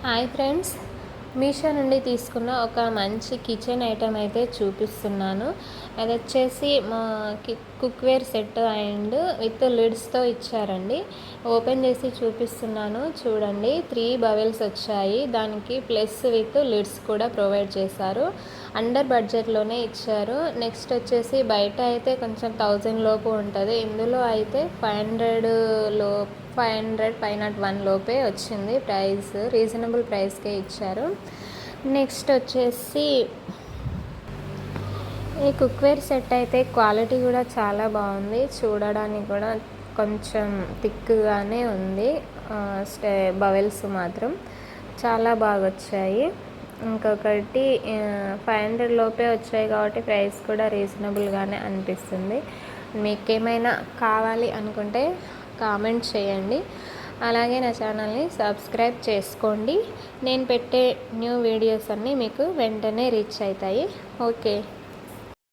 Hi friends, Meesho నుండి తీసుకున్న ఒక మంచి కిచెన్ ఐటెం అయితే చూపిస్తున్నాను. అది వచ్చేసి మా కుక్వేర్ సెట్ అండ్ విత్ లిడ్స్తో ఇచ్చారండి. ఓపెన్ చేసి చూపిస్తున్నాను చూడండి. 3 బవెల్స్ వచ్చాయి. దానికి ప్లస్ విత్ లిడ్స్ కూడా ప్రొవైడ్ చేశారు. అండర్ బడ్జెట్లోనే ఇచ్చారు. నెక్స్ట్ వచ్చేసి బయట అయితే కొంచెం 1000 లోపు ఉంటుంది. ఇందులో అయితే 500 501 లోపే వచ్చింది. ప్రైస్ రీజనబుల్ ప్రైస్కే ఇచ్చారు. నెక్స్ట్ వచ్చేసి ఈ కుక్వేర్ సెట్ అయితే క్వాలిటీ కూడా చాలా బాగుంది. చూడడానికి కూడా కొంచెం థిక్గానే ఉంది. బవెల్స్ మాత్రం చాలా బాగా వచ్చాయి. ఇంకొకటి 500 లోపే వచ్చాయి కాబట్టి ప్రైస్ కూడా రీజనబుల్గానే అనిపిస్తుంది. మీకు ఏమైనా కావాలి అనుకుంటే కామెంట్ చేయండి. అలాగే నా ఛానల్ని సబ్స్క్రైబ్ చేసుకోండి. నేను పెట్టే న్యూ వీడియోస్ అన్నీ మీకు వెంటనే రీచ్ అవుతాయి. ఓకే.